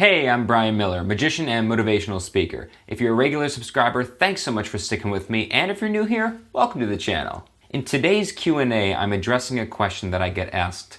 Hey, I'm Brian Miller, magician and motivational speaker. If you're a regular subscriber, thanks so much for sticking with me, and if you're new here, welcome to the channel. In today's Q&A, I'm addressing a question that I get asked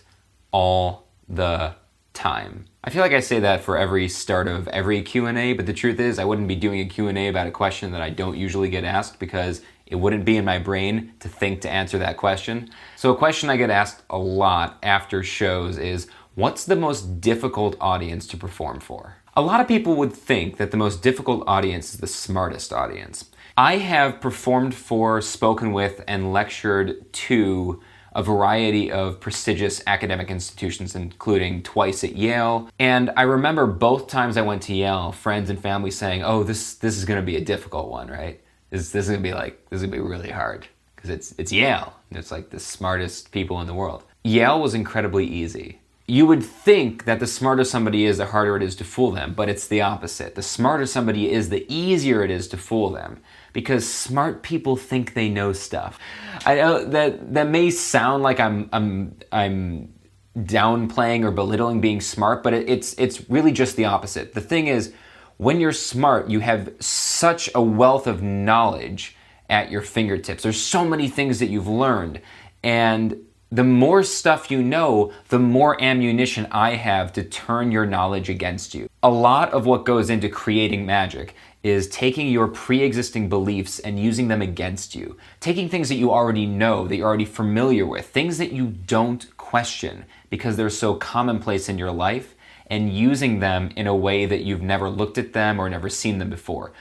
all the time. I feel like I say that for every start of every Q&A, but the truth is I wouldn't be doing a Q&A about a question that I don't usually get asked because it wouldn't be in my brain to think to answer that question. So a question I get asked a lot after shows is, what's the most difficult audience to perform for? A lot of people would think that the most difficult audience is the smartest audience. I have performed for, spoken with, and lectured to a variety of prestigious academic institutions, including twice at Yale. And I remember both times I went to Yale, friends and family saying, oh, this is gonna be a difficult one, right? This is gonna be really hard, because it's Yale. And it's like the smartest people in the world. Yale was incredibly easy. You would think that the smarter somebody is, the harder it is to fool them, but it's the opposite. The smarter somebody is, the easier it is to fool them, because smart people think they know stuff. I know that may sound like I'm downplaying or belittling being smart, but it's really just the opposite. The thing is, when you're smart, you have such a wealth of knowledge at your fingertips. There's so many things that you've learned, and the more stuff you know, the more ammunition I have to turn your knowledge against you. A lot of what goes into creating magic is taking your pre-existing beliefs and using them against you. Taking things that you already know, that you're already familiar with, things that you don't question because they're so commonplace in your life, and using them in a way that you've never looked at them or never seen them before.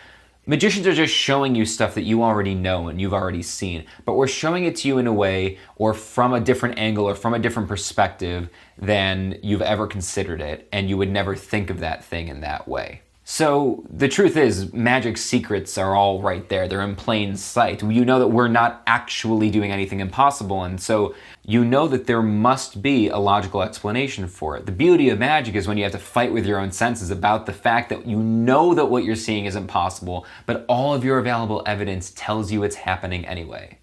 Magicians are just showing you stuff that you already know and you've already seen, but we're showing it to you in a way or from a different angle or from a different perspective than you've ever considered it, and you would never think of that thing in that way. So the truth is, magic's secrets are all right there. They're in plain sight. You know that we're not actually doing anything impossible, and so you know that there must be a logical explanation for it. The beauty of magic is when you have to fight with your own senses about the fact that you know that what you're seeing is impossible, but all of your available evidence tells you it's happening anyway.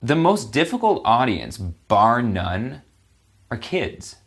The most difficult audience, bar none, are kids.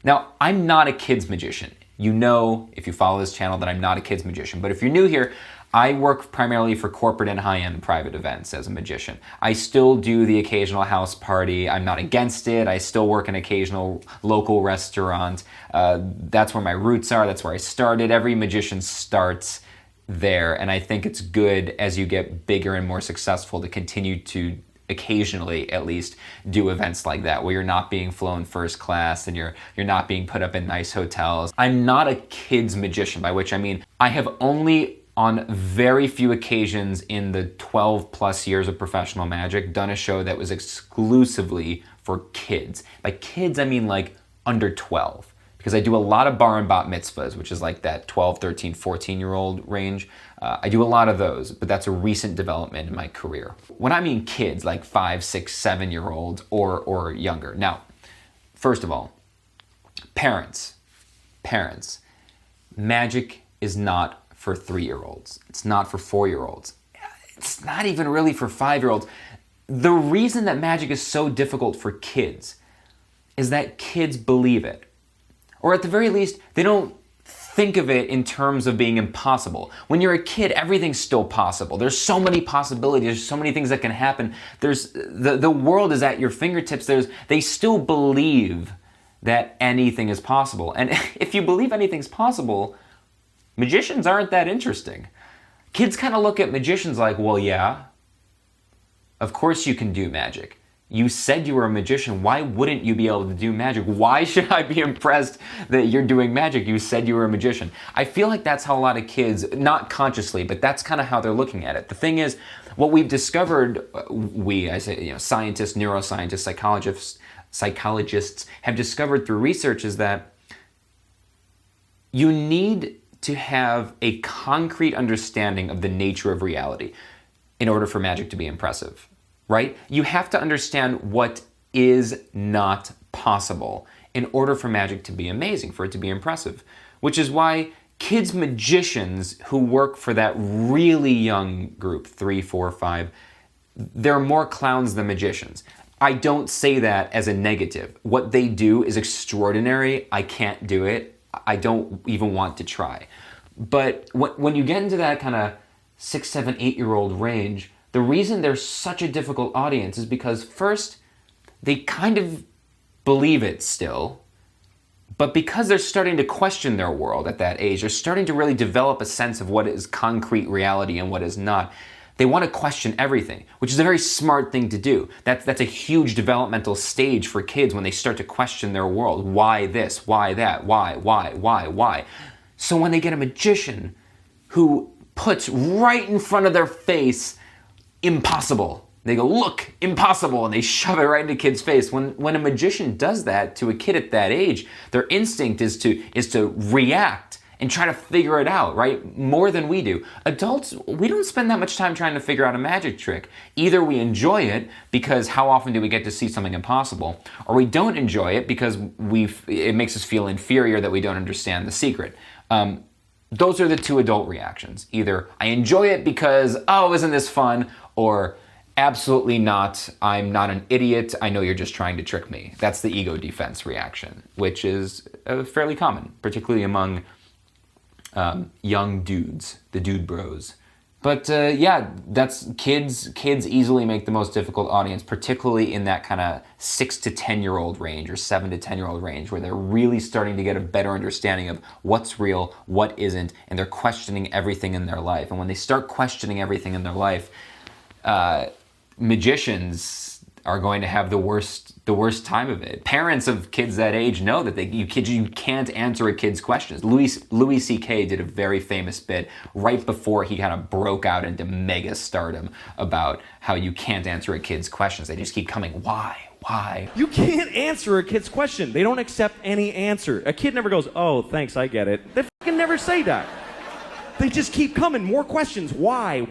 Now, I'm not a kids magician. You know, if you follow this channel, that I'm not a kids magician. But if you're new here, I work primarily for corporate and high-end private events as a magician. I still do the occasional house party. I'm not against it. I still work in occasional local restaurant. That's where my roots are. That's where I started. Every magician starts there. And I think it's good as you get bigger and more successful to continue to occasionally at least do events like that where you're not being flown first class and you're not being put up in nice hotels. I'm not a kids magician, by which I mean I have only on very few occasions in the 12 plus years of professional magic done a show that was exclusively for kids. By kids I mean like under 12. Because I do a lot of bar and bat mitzvahs, which is like that 12, 13, 14-year-old range. I do a lot of those, but that's a recent development in my career. When I mean kids, like 5, 6, 7-year-olds or younger. Now, first of all, parents, magic is not for 3-year-olds. It's not for 4-year-olds. It's not even really for 5-year-olds. The reason that magic is so difficult for kids is that kids believe it. Or at the very least, they don't think of it in terms of being impossible. When you're a kid, everything's still possible. There's so many possibilities. There's so many things that can happen. There's the world is at your fingertips. They still believe that anything is possible. And if you believe anything's possible, magicians aren't that interesting. Kids kind of look at magicians like, well, yeah, of course you can do magic. You said you were a magician. Why wouldn't you be able to do magic? Why should I be impressed that you're doing magic? You said you were a magician. I feel like that's how a lot of kids, not consciously, but that's kind of how they're looking at it. The thing is, what we've discovered, scientists, neuroscientists, psychologists have discovered through research is that you need to have a concrete understanding of the nature of reality in order for magic to be impressive. Right? You have to understand what is not possible in order for magic to be amazing, for it to be impressive. Which is why kids magicians who work for that really young group, 3, 4, 5, they're more clowns than magicians. I don't say that as a negative. What they do is extraordinary. I can't do it. I don't even want to try. But when you get into that kind of 6, 7, 8-year-old range, the reason they're such a difficult audience is because first, they kind of believe it still, but because they're starting to question their world at that age, they're starting to really develop a sense of what is concrete reality and what is not. They want to question everything, which is a very smart thing to do. That's a huge developmental stage for kids when they start to question their world. Why this? Why that? Why? So when they get a magician who puts right in front of their face, impossible. They go, look, impossible, and they shove it right into kids' face. When a magician does that to a kid at that age, their instinct is to react and try to figure it out, right? More than we do. Adults, we don't spend that much time trying to figure out a magic trick. Either we enjoy it because how often do we get to see something impossible, or we don't enjoy it because it makes us feel inferior that we don't understand the secret. Those are the two adult reactions. Either I enjoy it because, oh, isn't this fun? Or absolutely not, I'm not an idiot, I know you're just trying to trick me. That's the ego defense reaction, which is fairly common, particularly among young dudes, the dude bros. But yeah, that's kids easily make the most difficult audience, particularly in that kind of 6 to 10-year-old range or 7 to 10-year-old range, where they're really starting to get a better understanding of what's real, what isn't, and they're questioning everything in their life. And when they start questioning everything in their life, magicians are going to have the worst time of it. Parents of kids that age know that you can't answer a kid's questions. Louis C.K. did a very famous bit right before he kind of broke out into mega stardom about how you can't answer a kid's questions. They just keep coming. Why? You can't answer a kid's question. They don't accept any answer. A kid never goes, oh, thanks, I get it. They fucking never say that. They just keep coming. More questions. Why?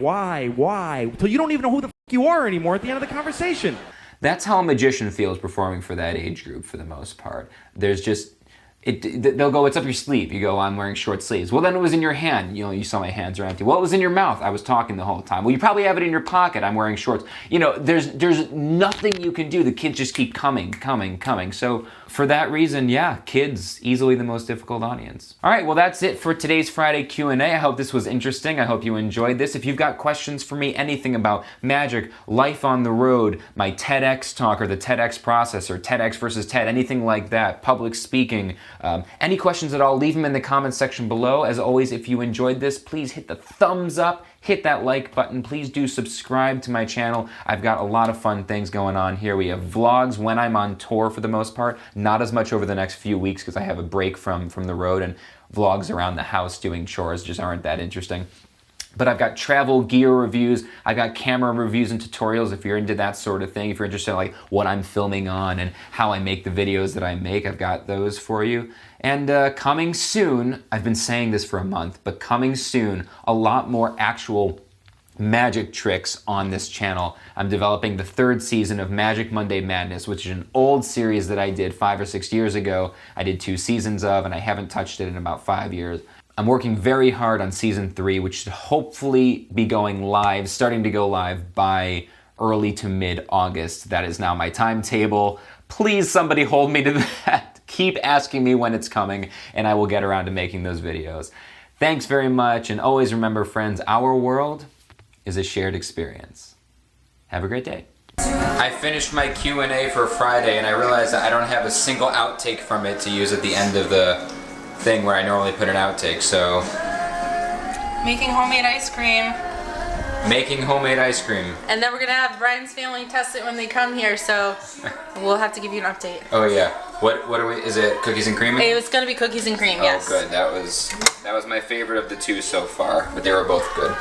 Till you don't even know who the fuck you are anymore at the end of the conversation. That's how a magician feels performing for that age group for the most part. There's just, they'll go, it's up your sleeve. You go, I'm wearing short sleeves. Well, then it was in your hand. You know, you saw my hands are empty. Well, it was in your mouth. I was talking the whole time. Well, you probably have it in your pocket. I'm wearing shorts. You know, there's nothing you can do. The kids just keep coming. So for that reason, yeah, kids, easily the most difficult audience. All right, well, that's it for today's Friday Q&A. I hope this was interesting. I hope you enjoyed this. If you've got questions for me, anything about magic, life on the road, my TEDx talk or the TEDx process or TEDx versus TED, anything like that, public speaking, any questions at all, leave them in the comments section below. As always, if you enjoyed this, please hit the thumbs up, hit that like button. Please do subscribe to my channel. I've got a lot of fun things going on here. We have vlogs when I'm on tour for the most part, not as much over the next few weeks because I have a break from the road, and vlogs around the house doing chores just aren't that interesting. But I've got travel gear reviews, I've got camera reviews and tutorials if you're into that sort of thing. If you're interested in like what I'm filming on and how I make the videos that I make, I've got those for you. And coming soon, I've been saying this for a month, but coming soon, a lot more actual magic tricks on this channel. I'm developing the 3rd season of Magic Monday Madness, which is an old series that I did 5 or 6 years ago. I did 2 seasons of, and I haven't touched it in about 5 years. I'm working very hard on season 3, which should hopefully be starting to go live by early to mid-August. That is now my timetable. Please, somebody hold me to that. Keep asking me when it's coming, and I will get around to making those videos. Thanks very much, and always remember, friends, our world is a shared experience. Have a great day. I finished my Q&A for Friday, and I realized that I don't have a single outtake from it to use at the end of the thing where I normally put an outtake, so... Making homemade ice cream. Making homemade ice cream. And then we're gonna have Brian's family test it when they come here, so we'll have to give you an update. Oh yeah. What are we, is it cookies and cream? It was gonna be cookies and cream, yes. Oh good, that was my favorite of the 2 so far, but they were both good.